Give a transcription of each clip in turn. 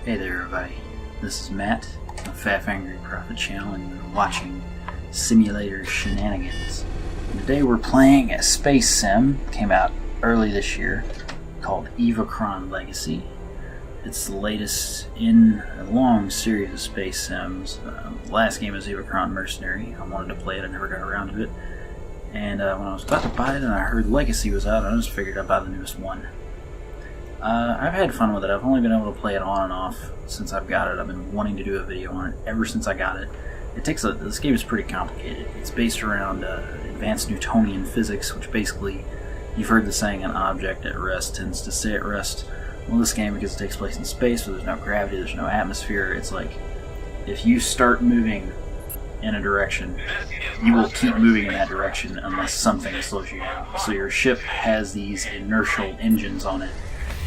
Hey there everybody, this is Matt of FafAngryProphet channel and you're watching Simulator Shenanigans. And today we're playing a space sim, came out early this year, called Evochron Legacy. It's the latest in a long series of space sims. The last game was Evochron Mercenary. I wanted to play it, I never got around to it. And when I was about to buy it and I heard Legacy was out, I just figured I'd buy the newest one. I've had fun with it. I've only been able to play it on and off since I've got it. I've been wanting to do a video on it ever since I got it. This game is pretty complicated. It's based around advanced Newtonian Physics, which basically, you've heard the saying, an object at rest tends to stay at rest. Well, this game, because it takes place in space, so there's no gravity, there's no atmosphere, it's like, if you start moving in a direction, you will keep moving in that direction unless something slows you down. So your ship has these inertial engines on it,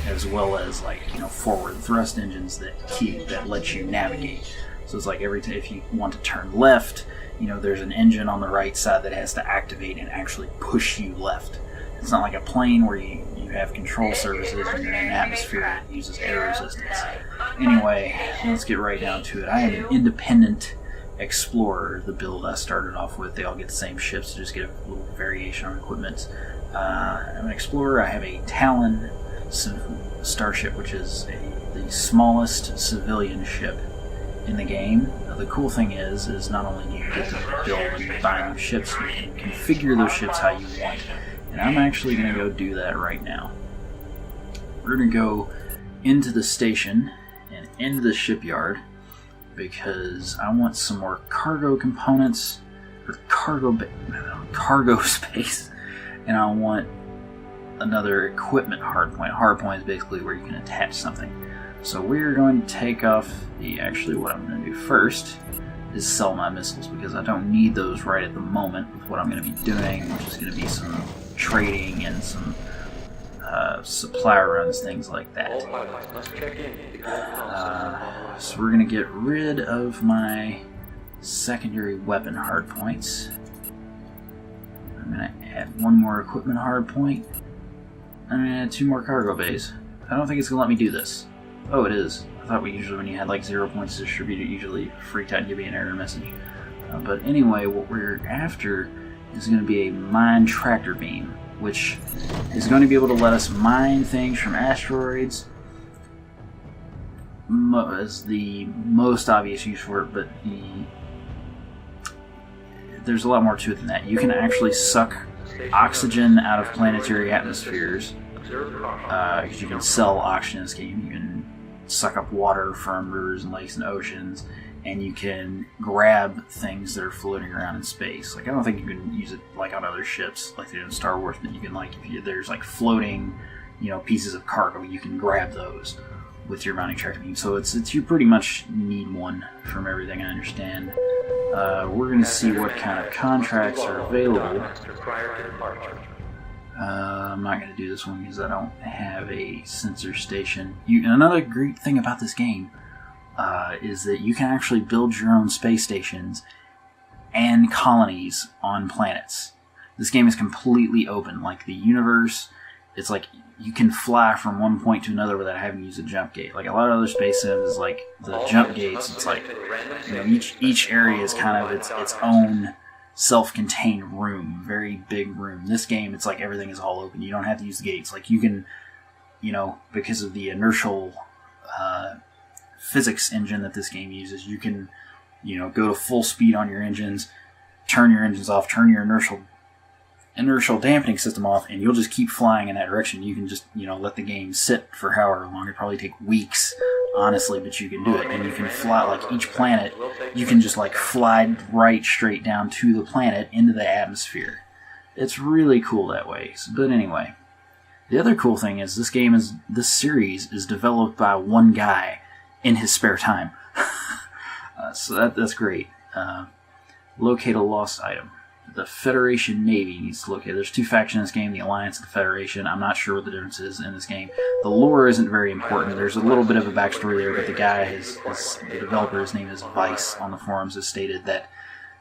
as well as forward thrust engines that let you navigate. So it's like every time if you want to turn left, there's an engine on the right side that has to activate and actually push you left. It's not like a plane where you have control surfaces and you're in an atmosphere that uses air resistance. Anyway, let's get right down to it. I am an independent explorer, the build I started off with. They all get the same ships, so just get a little variation on equipment. I'm an explorer. I have a Talon starship, which is the smallest civilian ship in the game. The cool thing is not only do you get to build and buy new ships, you can configure those ships how you want. And I'm actually going to go do that right now. We're going to go into the station and into the shipyard because I want some more cargo components, or cargo space, and I want another equipment hardpoint. Hardpoint is basically where you can attach something. So we're going to take off actually what I'm going to do first is sell my missiles, because I don't need those right at the moment with what I'm going to be doing, which is going to be some trading and some supply runs, things like that. So we're going to get rid of my secondary weapon hardpoints. I'm going to add one more equipment hardpoint. I'm going to add 2 more cargo bays. I don't think it's going to let me do this. Oh, it is. I thought when you had like 0 points distributed, usually freaked out and give me an error message. But anyway, what we're after is going to be a mine tractor beam, which is going to be able to let us mine things from asteroids. Is the most obvious use for it, but there's a lot more to it than that. You can actually suck oxygen out of planetary atmospheres, because you can sell oxygen in this game. You can suck up water from rivers and lakes and oceans, and you can grab things that are floating around in space. Like, I don't think you can use it like on other ships like they do in Star Wars, but you can, like, if there's like floating pieces of cargo, you can grab those with your mounting tractor beam. So you pretty much need one from everything I understand. We're going to see what kind of contracts are available. I'm not going to do this one because I don't have a sensor station. Another great thing about this game is that you can actually build your own space stations and colonies on planets. This game is completely open. Like the universe, it's like you can fly from one point to another without having to use a jump gate. Like a lot of other space sims, like the jump gates, it's like each area is kind of its own self-contained room, very big room. This game, it's like everything is all open. You don't have to use the gates. Like you can, because of the inertial physics engine that this game uses, you can, go to full speed on your engines, turn your engines off, turn your inertial dampening system off, and you'll just keep flying in that direction. You can just, let the game sit for however long. It'd probably take weeks, honestly, but you can do it. And you can fly, like each planet, you can just like fly right straight down to the planet into the atmosphere. It's really cool that way. But anyway, the other cool thing is this series is developed by one guy in his spare time. So that's great. Locate a lost item. The Federation Navy needs to locate. There's 2 factions in this game, the Alliance and the Federation. I'm not sure what the difference is in this game. The lore isn't very important. There's a little bit of a backstory there, but the guy, the developer, his name is Vice, on the forums has stated that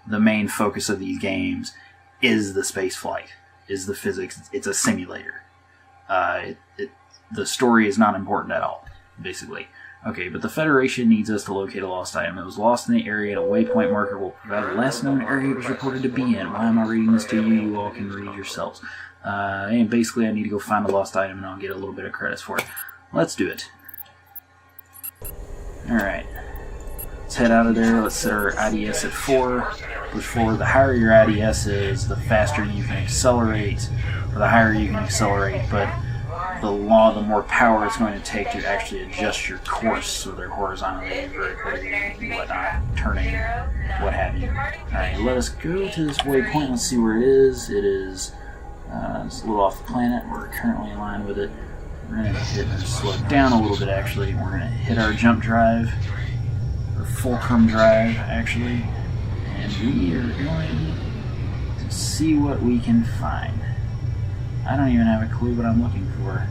the main focus of these games is the space flight, is the physics. It's a simulator. The story is not important at all. basically. Okay, but the Federation needs us to locate a lost item. It was lost in the area, and a waypoint marker will provide the last known area it was reported to be in. Why am I reading this to you? You all can read yourselves. And basically, I need to go find a lost item, and I'll get a little bit of credits for it. Let's do it. Alright. Let's head out of there. Let's set our IDS at 4. Push forward. The higher your IDS is, the faster you can accelerate, or the higher you can accelerate, but the more power it's going to take to actually adjust your course so they're horizontally, vertically, whatnot, turning, what have you. Alright, let us go to this waypoint. Let's see where it is. It is it's a little off the planet. We're currently in line with it. We're going to hit and slow it down a little bit, actually. We're going to hit our jump drive, or fulcrum drive, actually, and we are going to see what we can find. I don't even have a clue what I'm looking for,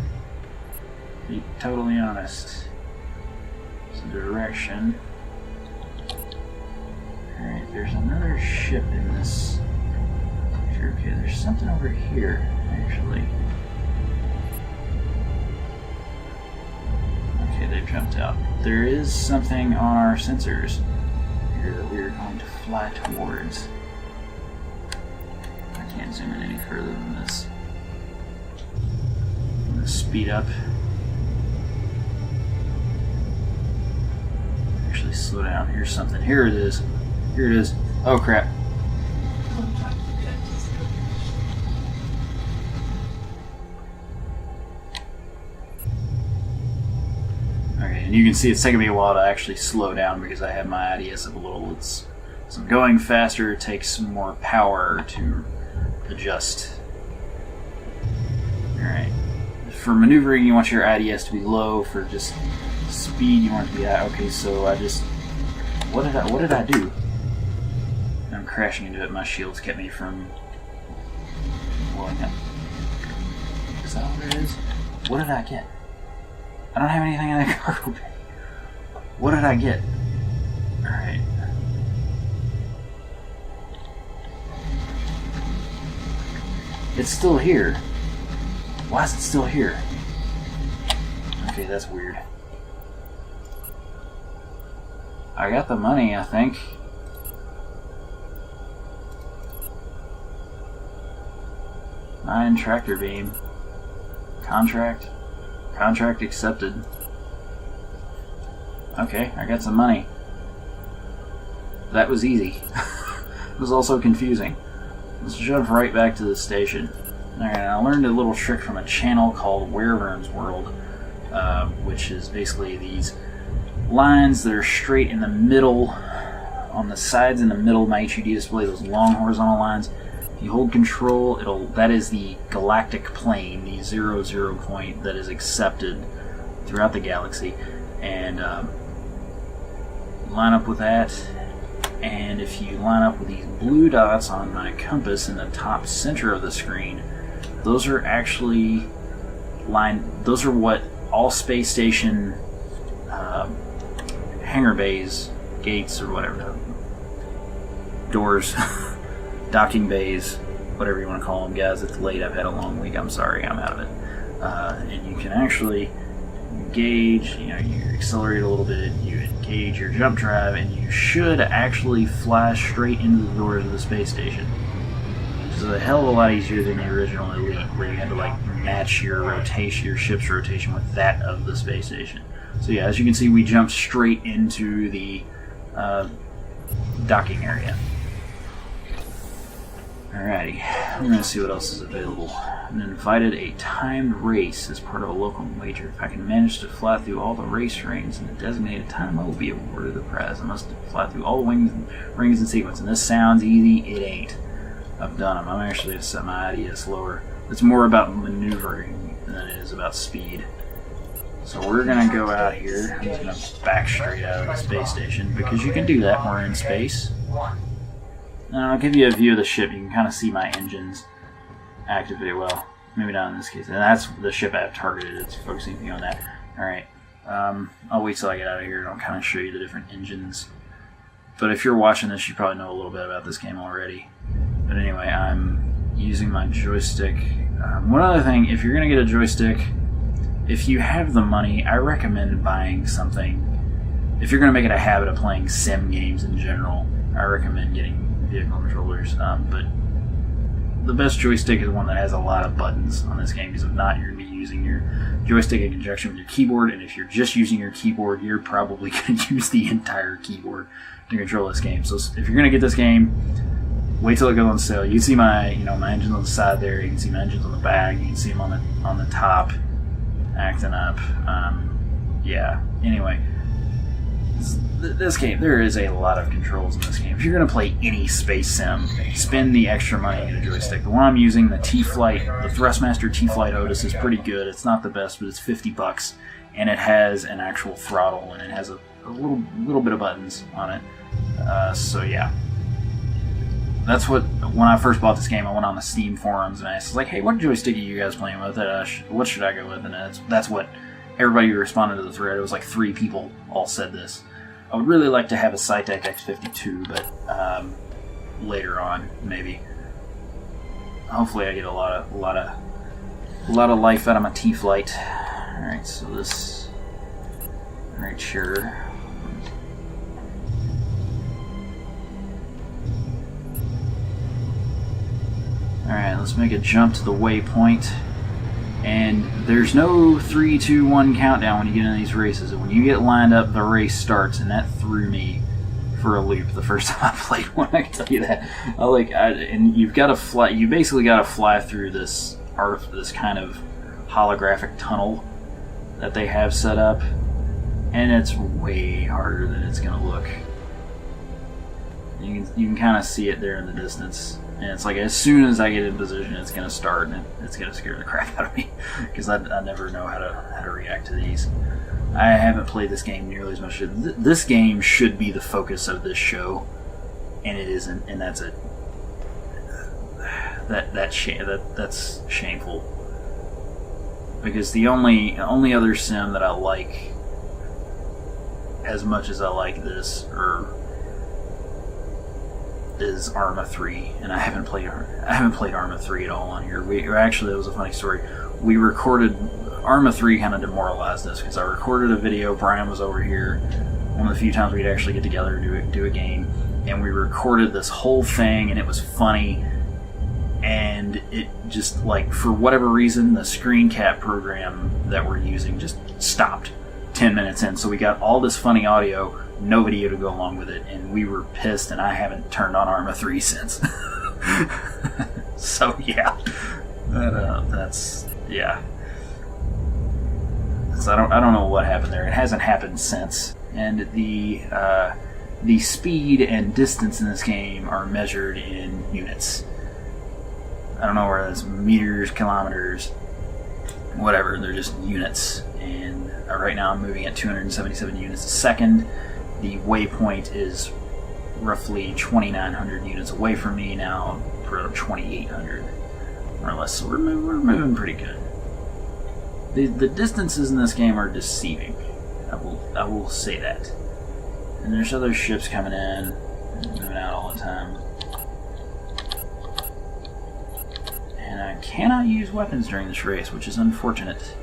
to be totally honest. It's a direction. Alright, there's another ship in this picture. Okay, there's something over here, actually. Okay, they've jumped out. There is something on our sensors here that we're going to fly towards. I can't zoom in any further than this. Speed up. Actually, slow down. Here's something. Here it is. Here it is. Oh crap. Okay, and you can see it's taking me a while to actually slow down because I have my IDS up a little. So I'm going faster. It takes some more power to adjust. Alright. For maneuvering, you want your IDS to be low. For just speed, you want it to be high. Okay, so I just... What did I do? I'm crashing into it. My shields kept me from blowing up. Is that what it is? What did I get? I don't have anything in the cargo bay. What did I get? Alright. It's still here. Why is it still here? Okay, that's weird. I got the money, I think. Nine tractor beam. Contract. Contract accepted. Okay, I got some money. That was easy. It was also confusing. Let's jump right back to the station. Alright, I learned a little trick from a channel called Werevern's World, which is basically these lines that are straight in the middle, on the sides in the middle of my HUD display, those long horizontal lines. If you hold control, that is the galactic plane, the 0 point that is accepted throughout the galaxy, and line up with that. And if you line up with these blue dots on my compass in the top center of the screen, those are actually those are what all space station hangar bays, gates, or whatever, doors, docking bays, whatever you want to call them, guys. It's late. I've had a long week. I'm sorry. I'm out of it. And you can actually engage. You accelerate a little bit. You engage your jump drive, and you should actually fly straight into the doors of the space station. It's a hell of a lot easier than the original Elite, where you had to match your rotation, your ship's rotation, with that of the space station. So yeah, as you can see, we jumped straight into the docking area. Alrighty, we're going to see what else is available. I'm invited a timed race as part of a local wager. If I can manage to fly through all the race rings in the designated time, I will be awarded the prize. I must fly through all the rings in sequence. And this sounds easy. It ain't. I've done them. I'm actually going to set my IDS lower. It's more about maneuvering than it is about speed. So we're going to go out here. I'm just going to back straight out of the space station, because you can do that when we're in space. And I'll give you a view of the ship. You can kind of see my engines activate. Well, maybe not in this case. And that's the ship I've targeted. It's focusing me on that. Alright. I'll wait till I get out of here and I'll kind of show you the different engines. But if you're watching this, you probably know a little bit about this game already. But anyway, I'm using my joystick. One other thing, if you're going to get a joystick, if you have the money, I recommend buying something. If you're going to make it a habit of playing sim games in general, I recommend getting vehicle controllers. But the best joystick is one that has a lot of buttons on this game, because if not, you're going to be using your joystick in conjunction with your keyboard, and if you're just using your keyboard, you're probably going to use the entire keyboard to control this game. So if you're going to get this game, wait till it goes on sale. You can see my my engines on the side there. You can see my engines on the back. You can see them on the top, acting up. Yeah. Anyway. This game, there is a lot of controls in this game. If you're going to play any space sim, spend the extra money on a joystick. The one I'm using, the T-Flight, the Thrustmaster T-Flight HOTAS, is pretty good. It's not the best, but it's $50, and it has an actual throttle, and it has a little bit of buttons on it. So yeah, that's what. When I first bought this game, I went on the Steam forums and I asked, like, "Hey, what joystick are you guys playing with? What should I go with?" And that's what everybody who responded to the thread. It was like 3 people all said this. I would really like to have a Cytec X52, but later on, maybe. Hopefully, I get a lot of life out of my T-Flight. All right, so this. All right, sure. All right, let's make a jump to the waypoint. And there's no 3, 2, 1 countdown when you get into these races. When you get lined up, the race starts, and that threw me for a loop the first time I played one. I can tell you that. And you've got to fly. You basically got to fly through this kind of holographic tunnel that they have set up, and it's way harder than it's going to look. You can kind of see it there in the distance. And it's like, as soon as I get in position, it's going to start, and it's going to scare the crap out of me, because I never know how to react to these. I haven't played this game nearly as much. This game should be the focus of this show, and it isn't, and that's it. That's shameful. Because the only other sim that I like as much as I like this is Arma 3, and I haven't played Arma 3 at all on here. Actually, it was a funny story. We recorded Arma 3, kind of demoralized us, because I recorded a video. Brian was over here, one of the few times we'd actually get together to do a game, and we recorded this whole thing, and it was funny, and it just, like, for whatever reason, the screen cap program that we're using just stopped 10 minutes in, so we got all this funny audio, no video to go along with it, and we were pissed, and I haven't turned on Arma 3 since. So yeah, that's yeah. So I don't know what happened there. It hasn't happened since, and the speed and distance in this game are measured in units. I don't know where that's meters, kilometers, whatever. They're just units, and right now I'm moving at 277 units a second. The waypoint is roughly 2,900 units away from me now, for 2,800, more or less. So we're moving pretty good. The distances in this game are deceiving. I will say that. And there's other ships coming in, moving out all the time. And I cannot use weapons during this race, which is unfortunate.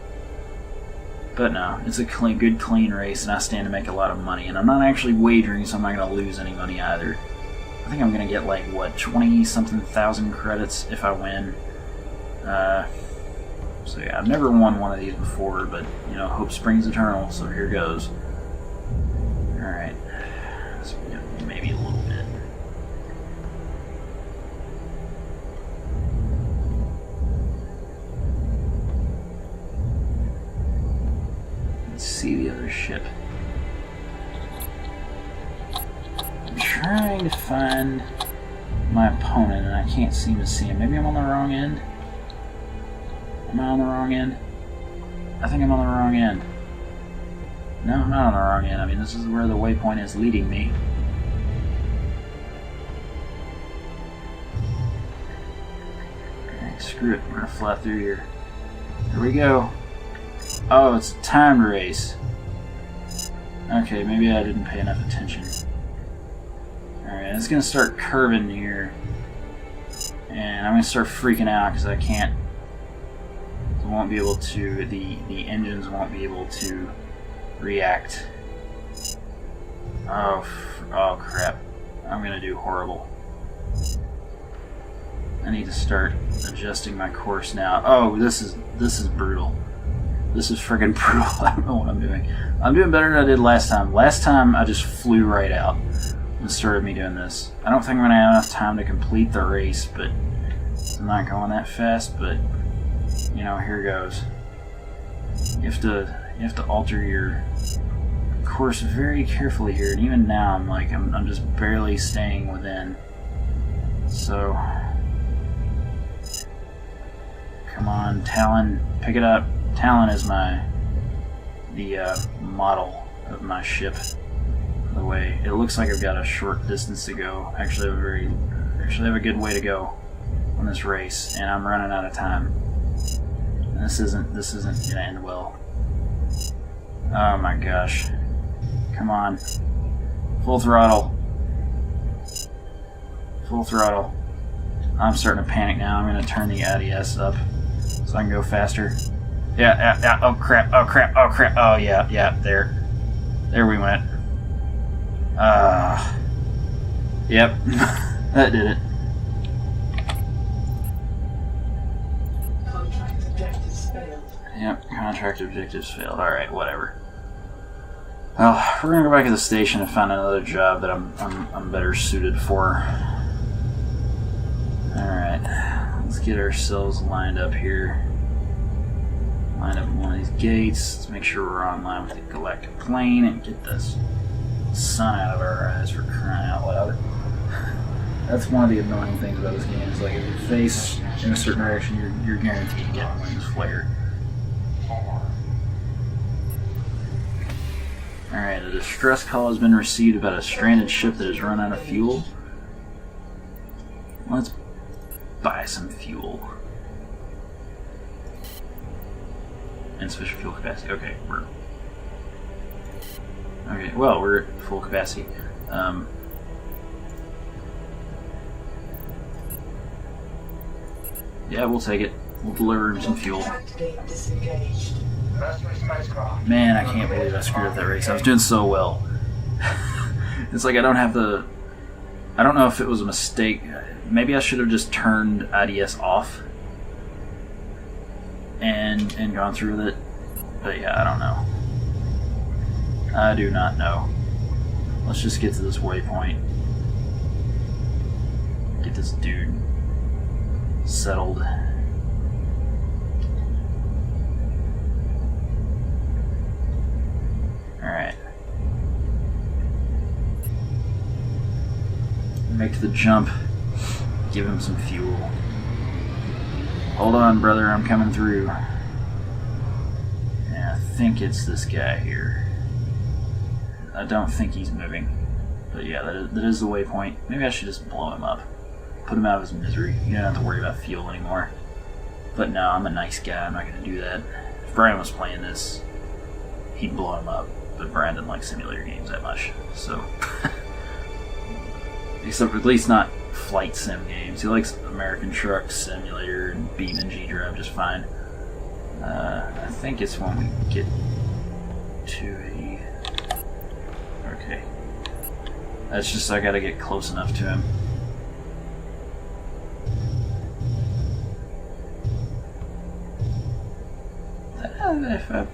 But no, it's a good, clean race, and I stand to make a lot of money. And I'm not actually wagering, so I'm not going to lose any money either. I think I'm going to get, like, what, 20-something thousand credits if I win. So yeah, I've never won one of these before, but, you know, hope springs eternal, so here goes. Alright. Maybe a little bit. See the other ship. I'm trying to find my opponent, and I can't seem to see him. Maybe I'm on the wrong end? Am I on the wrong end? I think I'm on the wrong end. No, I'm not on the wrong end. I mean, this is where the waypoint is leading me. Okay, screw it. We're gonna fly through here. Here we go. Oh, it's a timed race. Okay, maybe I didn't pay enough attention. Alright, it's going to start curving here. And I'm going to start freaking out because I can't. The won't be able to, the engines won't be able to react. Oh crap. I'm gonna do horrible. I need to start adjusting my course now. Oh, this is brutal. This is friggin' brutal. I don't know what I'm doing. I'm doing better than I did last time. Last time I just flew right out and started me doing this. I don't think I'm gonna have enough time to complete the race, but I'm not going that fast, but you know, here goes. You have to alter your course very carefully here, and even now I'm just barely staying within. So come on, Talon, pick it up. Talon is the model of my ship. By the way, it looks like I've got a short distance to go. Actually, I have a good way to go on this race, and I'm running out of time. And this isn't gonna end well. Oh my gosh! Come on, full throttle, full throttle. I'm starting to panic now. I'm gonna turn the IDS up so I can go faster. Yeah. Oh crap! Oh yeah. There we went. Yep, that did it. Contract objectives failed. Yep, contract objectives failed. Alright, whatever. Well, we're gonna go back to the station and find another job that I'm better suited for. Alright, let's get ourselves lined up here. Line up in one of these gates. Let's make sure we're online with the galactic plane and get this sun out of our eyes for crying out loud. That's one of the annoying things about this game. Is like if you face in a certain direction, you're guaranteed to get a wings flare. Alright, a distress call has been received about a stranded ship that has run out of fuel. Let's buy some fuel. Insufficient fuel capacity. Okay, we're at full capacity. Yeah, we'll take it. We'll deliver him some fuel. Man, I can't believe I screwed up that race. I was doing so well. It's like I don't know if it was a mistake. Maybe I should have just turned IDS off and gone through with it. But yeah, I don't know. I do not know. Let's just get to this waypoint. Get this dude settled. Alright. Make the jump. Give him some fuel. Hold on, brother, I'm coming through. Yeah, I think it's this guy here. I don't think he's moving. But yeah, that is the waypoint. Maybe I should just blow him up. Put him out of his misery. You don't have to worry about fuel anymore. But no, I'm a nice guy. I'm not going to do that. If Brian was playing this, he'd blow him up. But Brian doesn't like simulator games that much. So, except at least not flight sim games. He likes American Truck Simulator and Beat and G-Drive just fine. I think it's when we get to a... Okay. That's just, I gotta get close enough to him. If I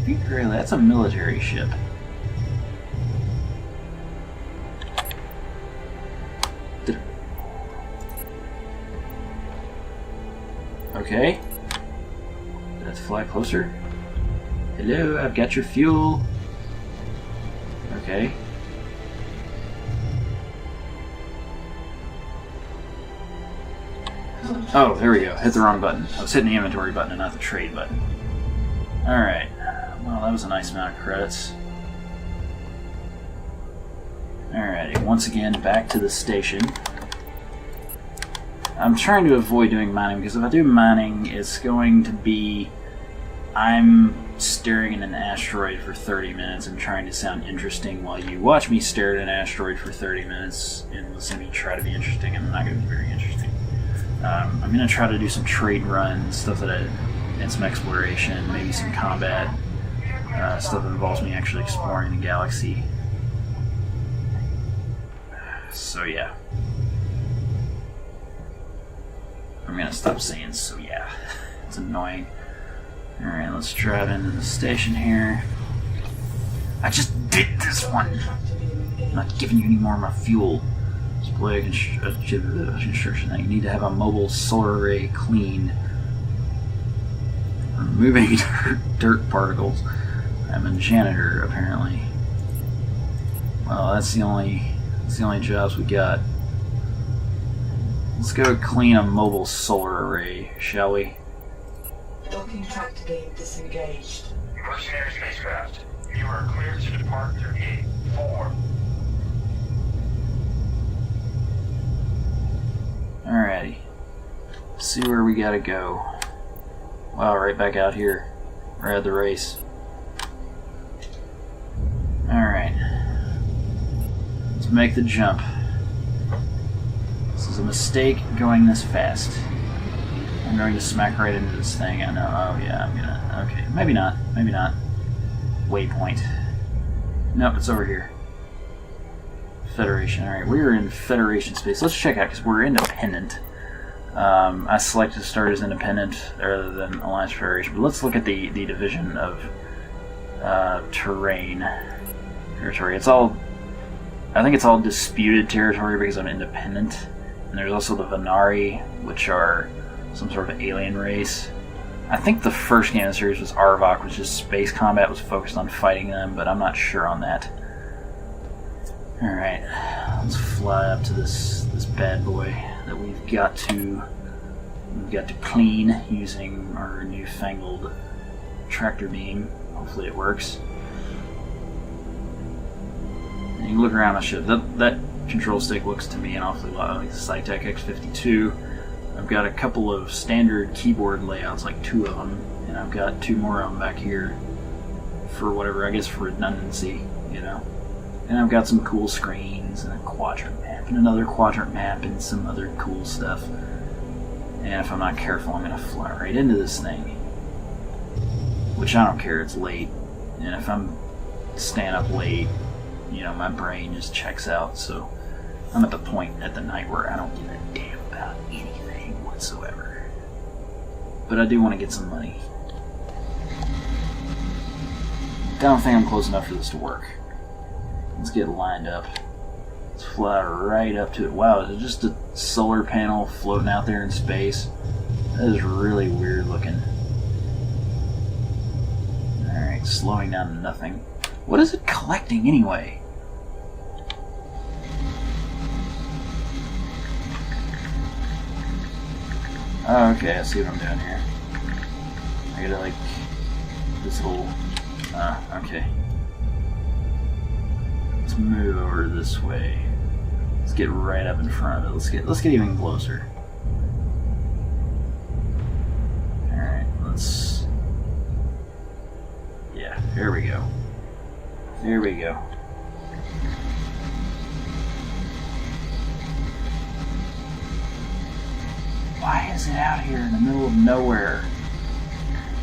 think really, that's a military ship. Okay. Let's fly closer. Hello, I've got your fuel. Okay. Oh, there we go. Hit the wrong button. I was hitting the inventory button and not the trade button. Alright. Well, that was a nice amount of credits. Alrighty, once again, back to the station. I'm trying to avoid doing mining, because if I do mining, it's going to be... I'm staring at an asteroid for 30 minutes and trying to sound interesting while you watch me stare at an asteroid for 30 minutes and listen to me try to be interesting, and I'm not going to be very interesting. I'm going to try to do some trade runs, stuff that and some exploration, maybe some combat, stuff that involves me actually exploring the galaxy. So yeah. I'm gonna stop saying so yeah. It's annoying. Alright, let's drive into the station here. I just did this one! I'm not giving you any more of my fuel. Display instruction that you need to have a mobile solar array cleaned. Removing dirt particles. I'm a janitor, apparently. Well, that's the only jobs we got. Let's go clean a mobile solar array, shall we? Docking tractor being disengaged. Mercenary spacecraft, you are cleared to depart through Gate 4. Alrighty. See where we gotta go. Wow, right back out here. We're at the race. Alright. Let's make the jump. This is a mistake going this fast. I'm going to smack right into this thing. I know. Oh yeah, I'm gonna. Okay, maybe not. Maybe not. Waypoint. Nope, it's over here. Federation. Alright, we're in Federation space. Let's check out because we're independent. I selected to start as independent rather than Alliance Federation. But let's look at the division of territory. It's all. I think it's all disputed territory because I'm independent. And there's also the Venari, which are some sort of alien race. I think the first game in the series was Arvok, which is space combat, was focused on fighting them, but I'm not sure on that. Alright, let's fly up to this bad boy that we've got to clean using our newfangled tractor beam. Hopefully it works. And you can look around the ship. That control stick looks to me an awfully lot like the Cytec X52. I've got a couple of standard keyboard layouts, like 2 of them, and I've got 2 more of them back here for whatever, I guess for redundancy, you know. And I've got some cool screens and a quadrant map and another quadrant map and some other cool stuff. And if I'm not careful, I'm going to fly right into this thing. Which I don't care, it's late. And if I'm staying up late, you know, my brain just checks out. So I'm at the point at the night where I don't give a damn about anything whatsoever. But I do want to get some money. I don't think I'm close enough for this to work. Let's get lined up. Let's fly right up to it. Wow, is it just a solar panel floating out there in space? That is really weird looking. Alright, slowing down to nothing. What is it collecting anyway? Oh, okay, I see what I'm doing here. I gotta like this little okay. Let's move over this way. Let's get right up in front of it. Let's get even closer. Alright, let's yeah, there we go. There we go. Why is it out here in the middle of nowhere?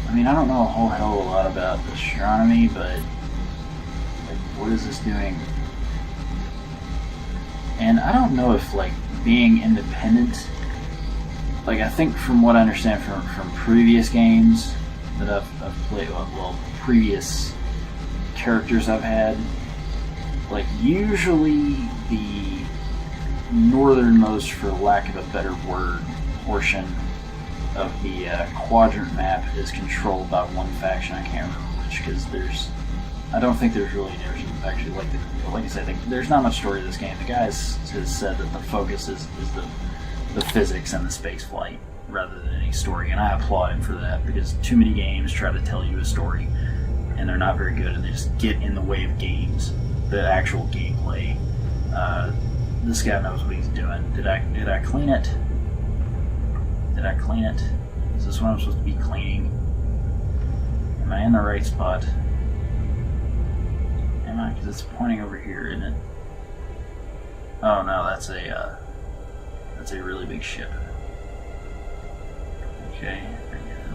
I mean, I don't know a whole hell of a lot about astronomy, but like, what is this doing? And I don't know if like being independent, like I think from what I understand from previous games that I've played, well, previous characters I've had, like usually the northernmost, for lack of a better word, portion of the quadrant map is controlled by one faction. I can't remember which, because I don't think there's really any difference. Actually, like I said, there's not much story to this game. The guy has said that the focus is the physics and the space flight rather than any story, and I applaud him for that, because too many games try to tell you a story and they're not very good, and they just get in the way of games, the actual gameplay. This guy knows what he's doing. Did I clean it? Did I clean it? Is this what I'm supposed to be cleaning? Am I in the right spot? Am I? Because it's pointing over here, isn't it? Oh no, that's a really big ship. Okay,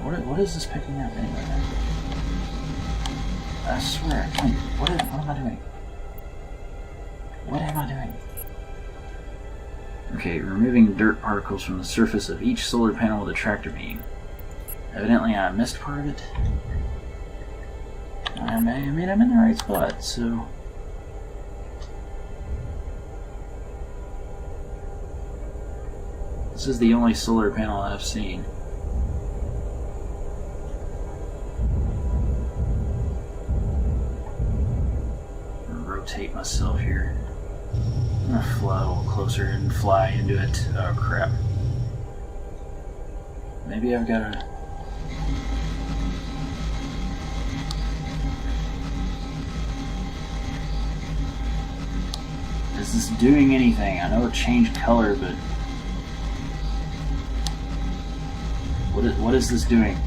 What is this picking up anyway? I swear, I can't. What am I doing? What am I doing? Okay, removing dirt particles from the surface of each solar panel with a tractor beam. Evidently I missed part of it. I mean, I'm in the right spot, so... This is the only solar panel I've seen. Rotate myself here. I'm gonna fly a little closer and fly into it. Oh crap. Maybe I've got to... Is this doing anything? I know it changed color, but... What is this doing?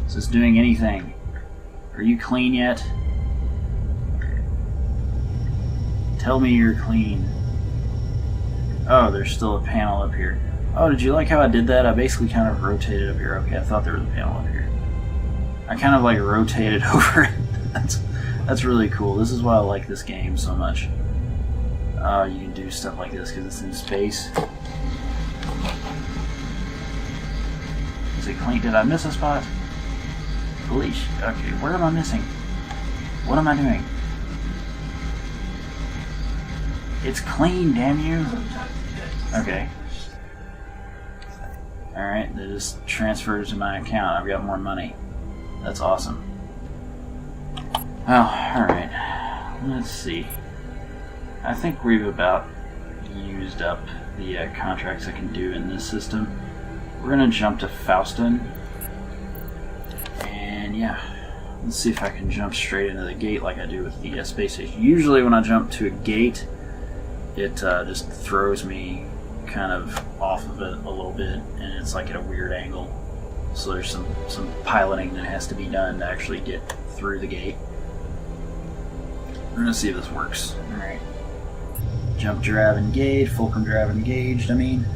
Is this doing anything? Are you clean yet? Tell me you're clean. Oh, there's still a panel up here. Oh, did you like how I did that? I basically kind of rotated up here. Okay, I thought there was a panel up here. I kind of like rotated over it. That's really cool. This is why I like this game so much. You can do stuff like this because it's in space. Is it clean? Did I miss a spot? Police. Okay, where am I missing? What am I doing? It's clean, damn you. Okay. Alright, that just transfers to my account. I've got more money. That's awesome. Well, alright. Let's see. I think we've about used up the contracts I can do in this system. We're gonna jump to Faustin. And yeah, let's see if I can jump straight into the gate like I do with the space station. Usually when I jump to a gate, it just throws me kind of off of it a little bit, and it's like at a weird angle. So there's some piloting that has to be done to actually get through the gate. We're gonna see if this works. Alright. Jump drive engaged, fulcrum drive engaged, I mean.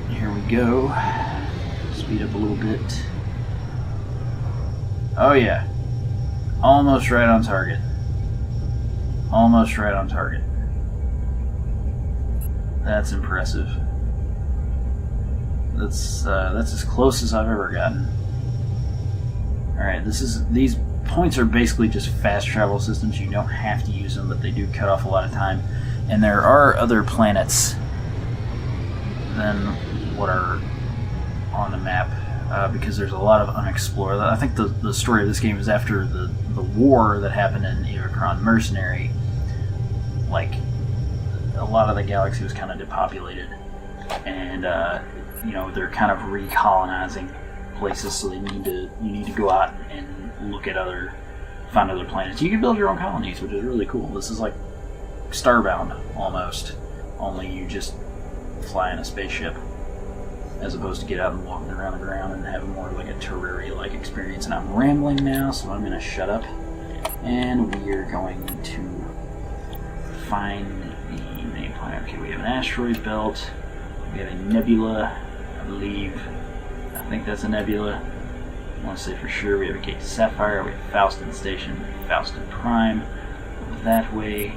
Here we go. Speed up a little bit. Oh yeah. Almost right on target. Almost right on target. That's impressive. That's as close as I've ever gotten. Alright, these points are basically just fast travel systems. You don't have to use them, but they do cut off a lot of time. And there are other planets than what are on the map, because there's a lot of unexplored. I think the story of this game is after the war that happened in Evochron Mercenary. Like, a lot of the galaxy was kind of depopulated, and you know, they're kind of recolonizing places, so you need to go out and look at find other planets. You can build your own colonies, which is really cool. This is like Starbound almost, only you just fly in a spaceship as opposed to get out and walking around the ground and have more like a Terraria-like experience. And I'm rambling now, so I'm going to shut up, and we are going to find the main planet. Okay, we have an asteroid belt, we have a nebula, I believe. I think that's a nebula. I want to say for sure. We have a Gate Sapphire, we have Faustin Station, Faustin Prime that way,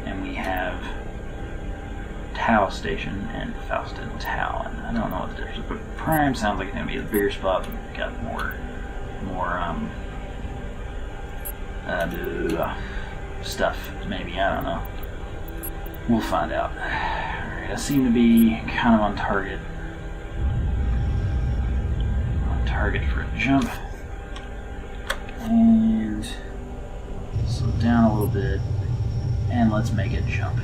and we have Tau Station and Faustin Tau. And I don't know what the difference is, but Prime sounds like it's going to be the bigger spot. We've got more stuff, maybe. I don't know. We'll find out. Alright, I seem to be kind of on target. Target for a jump, and slow down a little bit, and let's make it jump.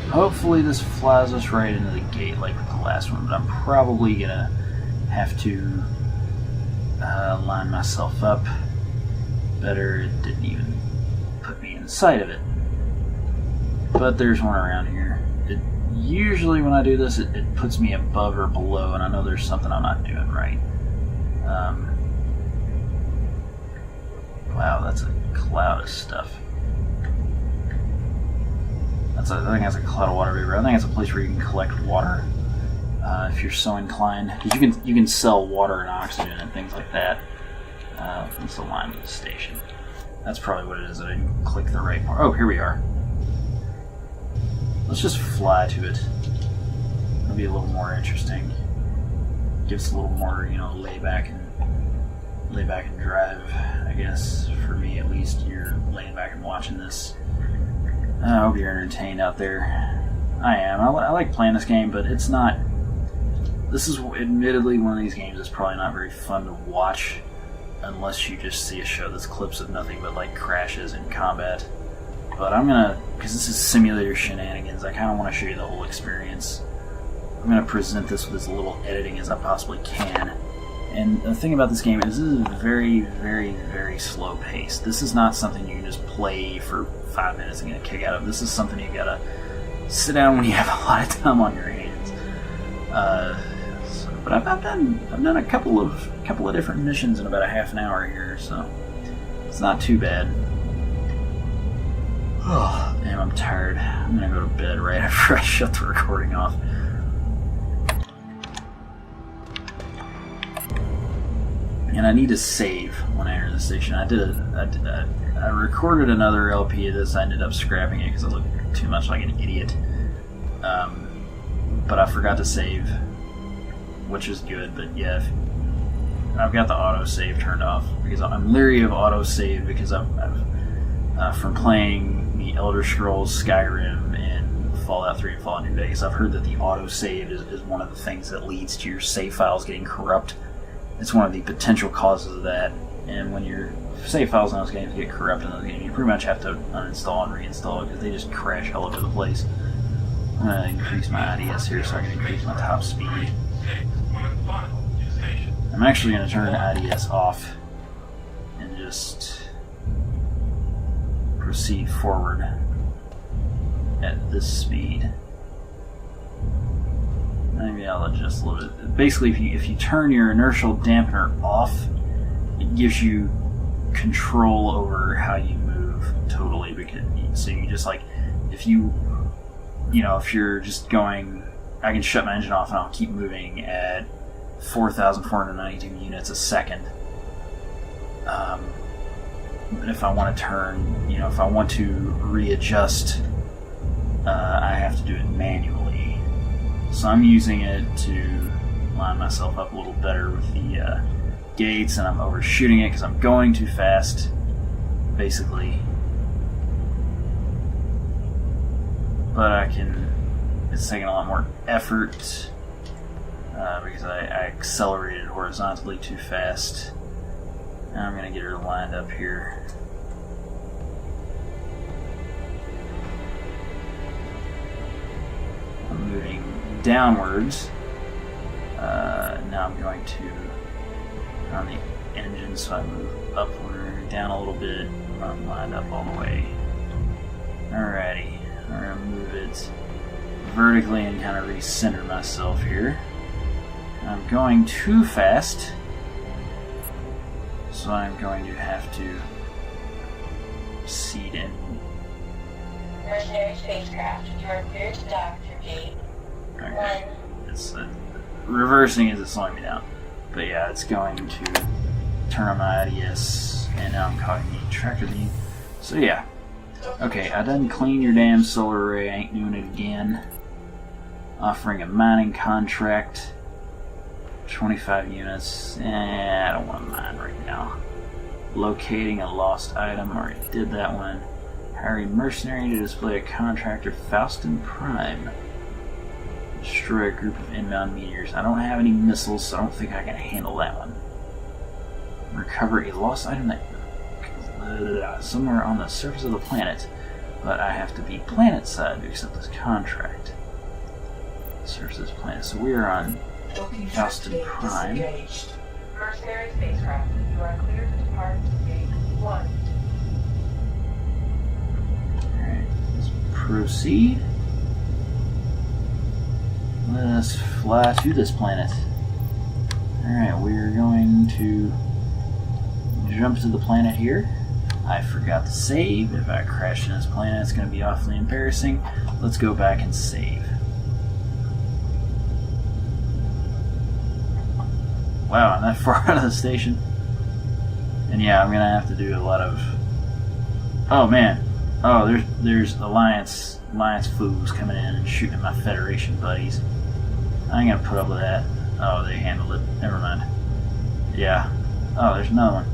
Hopefully this flies us right into the gate like the last one, but I'm probably gonna have to line myself up better. It didn't even put me in sight of it, but there's one around here. Usually when I do this, it puts me above or below, and I know there's something I'm not doing right. Wow, that's a cloud of stuff. I think that's a cloud of water vapor. I think it's a place where you can collect water if you're so inclined. Because you can sell water and oxygen and things like that. That's the line of the station. That's probably what it is. I didn't click the right part. Oh, here we are. Let's just fly to it. It'll be a little more interesting. Gives a little more, lay back and drive. I guess for me at least, you're laying back and watching this. I hope you're entertained out there. I am. I like playing this game, but it's not. This is admittedly one of these games that's probably not very fun to watch unless you just see a show that's clips of nothing but like crashes and combat. But I'm gonna, because this is simulator shenanigans, I kind of want to show you the whole experience. I'm gonna present this with as little editing as I possibly can. And the thing about this game is this is very, very, very slow pace. This is not something you can just play for 5 minutes and get a kick out of. This is something you gotta sit down when you have a lot of time on your hands. But I've done a couple of different missions in about a half an hour here, so it's not too bad. Oh, damn, I'm tired. I'm gonna go to bed right after I shut the recording off. And I need to save when I enter the station. I recorded another LP of this. I ended up scrapping it because I looked too much like an idiot. But I forgot to save, which is good. But yeah, I've got the autosave turned off because I'm leery of autosave because I've from playing the Elder Scrolls, Skyrim, and Fallout 3 and Fallout New Vegas, I've heard that the autosave is one of the things that leads to your save files getting corrupt. It's one of the potential causes of that, and when your save files in those games get corrupt in those games, you pretty much have to uninstall and reinstall because they just crash all over the place. I'm going to increase my IDS here so I can increase my top speed. I'm actually going to turn IDS off and just proceed forward at this speed. Maybe I'll adjust a little bit. Basically, if you turn your inertial dampener off, it gives you control over how you move totally. So you just like, if you're just going, I can shut my engine off and I'll keep moving at 4,492 units a second. But if I want to turn, if I want to readjust, I have to do it manually. So I'm using it to line myself up a little better with the gates, and I'm overshooting it because I'm going too fast, basically. But it's taking a lot more effort because I accelerated horizontally too fast. Now I'm going to get her lined up here. I'm moving downwards. Now I'm going to on the engine, so I move upward, down a little bit. I'm lined up all the way. Alrighty, I'm going to move it vertically and kind of recenter myself here. I'm going too fast, so I'm going to have to seed in. Mercenary spacecraft, you are cleared to dock through gate 1. It's reversing is slowing me down, but yeah, it's going to turn on my IDS, and now I'm calling the tractor beam. So yeah, okay, I done clean your damn solar array. I ain't doing it again. Offering a mining contract, 25 units. I don't want to mine right now. Locating a lost item, already did that one. Hiring mercenary to display a contractor, Faustin Prime. Destroy a group of inbound meteors. I don't have any missiles, so I don't think I can handle that one. Recover a lost item that somewhere on the surface of the planet, but I have to be planet side to accept this contract. Surface of this planet. So we are on Faustin Prime. Mercenary spacecraft, you are cleared to depart gate 1. Alright, let's proceed. Let us fly to this planet. Alright, we're going to jump to the planet here. I forgot to save. If I crash in this planet, it's going to be awfully embarrassing. Let's go back and save. Wow, I'm that far out of the station. And yeah, I'm going to have to do a lot of... Oh man. Oh, there's Alliance foos coming in and shooting at my Federation buddies. I ain't going to put up with that. Oh, they handled it. Never mind. Yeah. Oh, there's another one.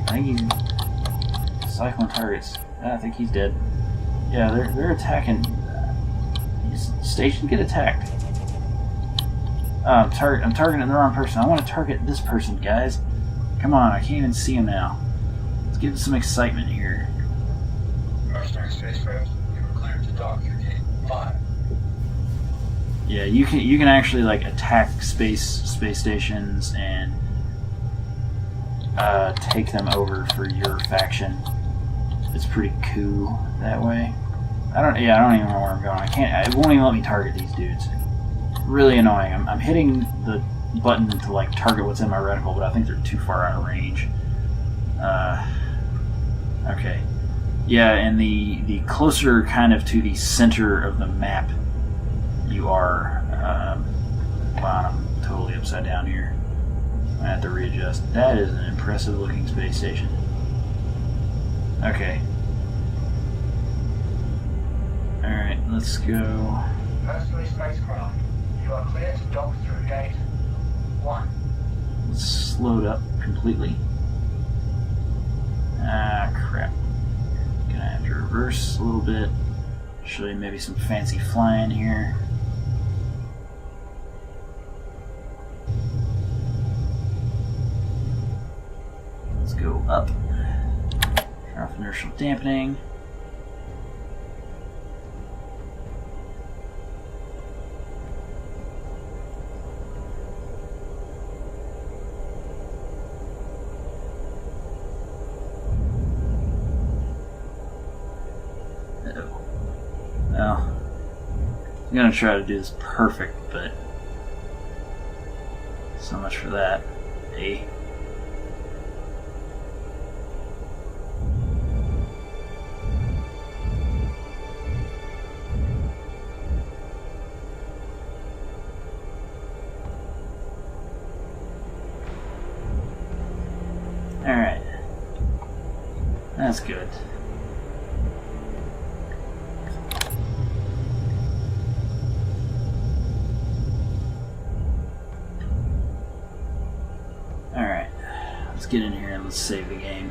I think he's cycling targets. I think he's dead. Yeah, they're attacking. These stations get attacked. I'm targeting the wrong person. I want to target this person, guys. Come on, I can't even see him now. Let's give it some excitement here. Mercenary spacecraft, you are cleared to dock through gate 5. Yeah, you can actually like attack space stations and take them over for your faction. It's pretty cool that way. I don't even know where I'm going. It won't even let me target these dudes. Really annoying. I'm hitting the button to like target what's in my reticle, but I think they're too far out of range. Okay. Yeah, and the closer kind of to the center of the map you are, wow, I'm totally upside down here. I have to readjust. That is an impressive looking space station. Okay. Alright, let's go. Mercenary spacecraft, you are cleared to dock through gate 1. Let's slow it up completely. Ah, crap. Gonna have to reverse a little bit. Show you maybe some fancy flying here. Let's go up. Turn off inertial dampening. Well, I'm gonna try to do this perfect, but so much for that. Hey. Alright. That's good. Alright. Let's get in here and let's save the game.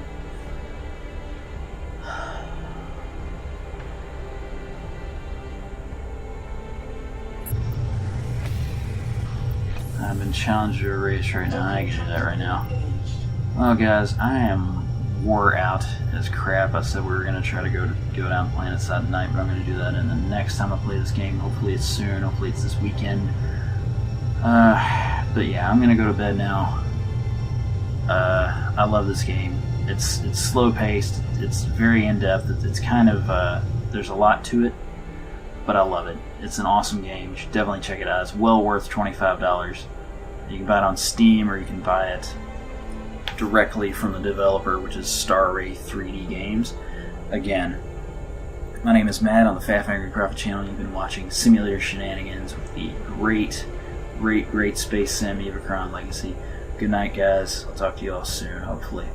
I've been challenged to a race right now. I can do that right now. Well, guys, I am wore out as crap. I said we were going to try to go down planets that night, but I'm going to do that in the next time I play this game. Hopefully it's soon. Hopefully it's this weekend. But yeah, I'm going to go to bed now. I love this game. It's slow paced. It's very in depth. It's kind of there's a lot to it, but I love it. It's an awesome game. You should definitely check it out. It's well worth $25. You can buy it on Steam, or you can buy it directly from the developer, which is StarWraith 3D Games. Again, my name is Matt on the FafAngryProphet channel. You've been watching Simulator Shenanigans with the great space sim Evochron Legacy. Good night, guys. I'll talk to you all soon, hopefully.